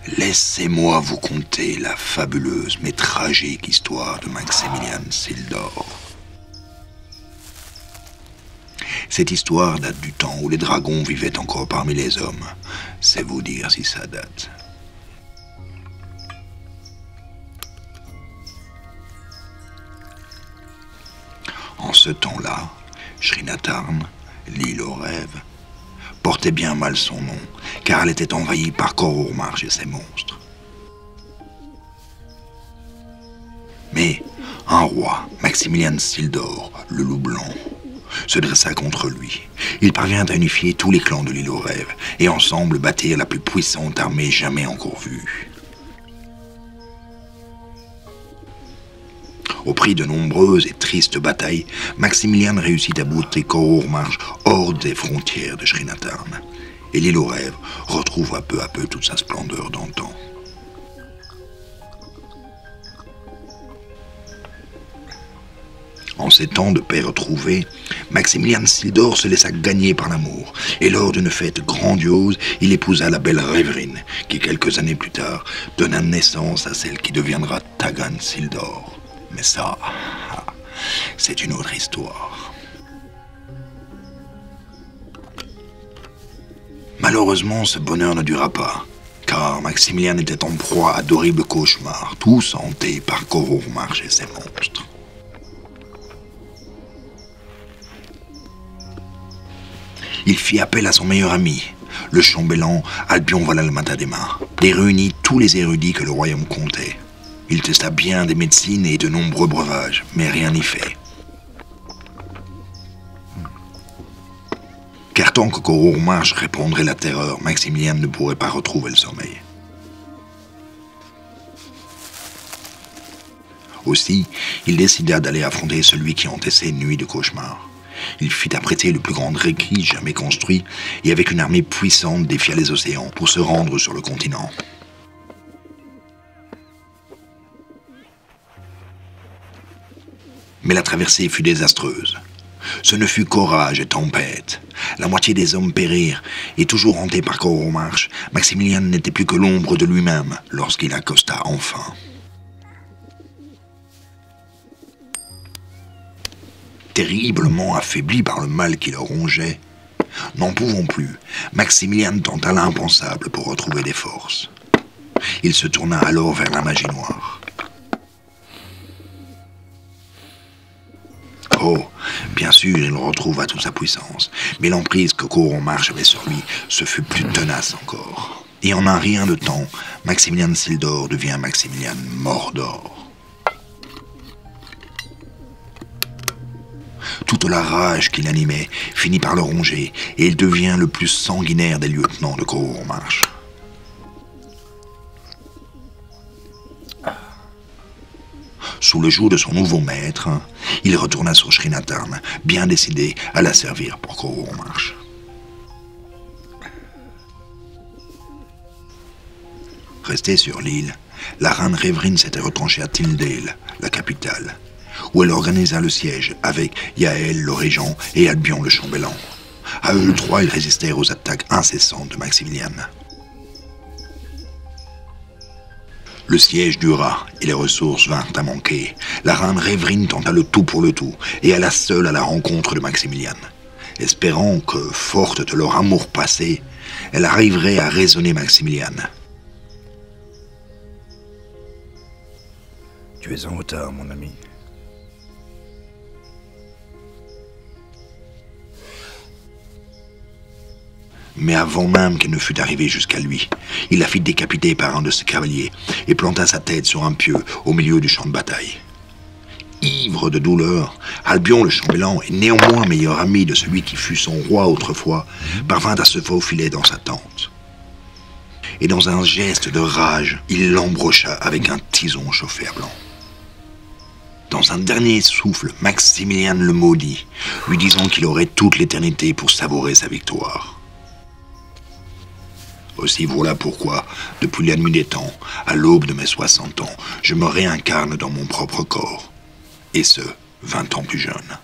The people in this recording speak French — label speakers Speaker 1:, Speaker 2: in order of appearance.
Speaker 1: Laissez-moi vous conter la fabuleuse mais tragique histoire de Maximilian Sildor. Cette histoire date du temps où les dragons vivaient encore parmi les hommes. C'est vous dire si ça date. En ce temps-là, Srinatarn, l'île aux rêves, portait bien mal son nom, car elle était envahie par Kor Urmarch et ses monstres. Mais un roi, Maximilian Sildor, le loup blanc, se dressa contre lui. Il parvint à unifier tous les clans de l'île aux rêves, et ensemble bâtirent la plus puissante armée jamais encore vue. Au prix de nombreuses et tristes batailles, Maximilian réussit à bouter Kor Urmarch hors des frontières de Srinatarn. Et l'île aux rêves retrouva peu à peu toute sa splendeur d'antan. En ces temps de paix retrouvée, Maximilian Sildor se laissa gagner par l'amour, et lors d'une fête grandiose, il épousa la belle Rêverine, qui quelques années plus tard donna naissance à celle qui deviendra Tagann Sildor. Mais ça, c'est une autre histoire. Malheureusement, ce bonheur ne dura pas, car Maximilian était en proie à d'horribles cauchemars, tous hantés par Kor Urmarch et ses monstres. Il fit appel à son meilleur ami, le chambellan Albion Valal-Matadema, et réunit tous les érudits que le royaume comptait. Il testa bien des médecines et de nombreux breuvages, mais rien n'y fait. Car tant que Kor Urmarch répandrait la terreur, Maximilian ne pourrait pas retrouver le sommeil. Aussi, il décida d'aller affronter celui qui hantait ses nuits de cauchemars. Il fit apprêter le plus grand récit jamais construit, et avec une armée puissante défia les océans pour se rendre sur le continent. Mais la traversée fut désastreuse. Ce ne fut qu'orage et tempête. La moitié des hommes périrent, et toujours hanté par Kor Urmarch, Maximilian n'était plus que l'ombre de lui-même lorsqu'il accosta enfin. Terriblement affaibli par le mal qui le rongeait, n'en pouvant plus, Maximilian tenta l'impensable pour retrouver des forces. Il se tourna alors vers la magie noire. Oh, bien sûr, il retrouva toute sa puissance, mais l'emprise que Kor Urmarch avait sur lui se fut plus tenace encore. Et en un rien de temps, Maximilian Sildor devient Maximilian Mordor. Toute la rage qui l'animait finit par le ronger, et il devient le plus sanguinaire des lieutenants de Kor Urmarch. Sous le joug de son nouveau maître, il retourna sur Srinatarn, bien décidé à la servir pour Kor Urmarch. Restée sur l'île, la reine Rêverine s'était retranchée à Tildale, la capitale, où elle organisa le siège avec Yael le régent et Albion le chambellan. À eux trois, ils résistèrent aux attaques incessantes de Maximilian. Le siège dura et les ressources vinrent à manquer. La reine Rêverine tenta le tout pour le tout et alla seule à la rencontre de Maximilian, espérant que, forte de leur amour passé, elle arriverait à raisonner Maximilian.
Speaker 2: Tu es en retard, mon ami.
Speaker 1: Mais avant même qu'elle ne fût arrivée jusqu'à lui, il la fit décapiter par un de ses cavaliers et planta sa tête sur un pieu au milieu du champ de bataille. Ivre de douleur, Albion le chambellan, et néanmoins meilleur ami de celui qui fut son roi autrefois, parvint à se faufiler dans sa tente. Et dans un geste de rage, il l'embrocha avec un tison chauffé à blanc. Dans un dernier souffle, Maximilian le maudit, lui disant qu'il aurait toute l'éternité pour savourer sa victoire. Aussi voilà pourquoi, depuis la nuit des temps, à l'aube de mes 60 ans, je me réincarne dans mon propre corps, et ce, 20 ans plus jeune.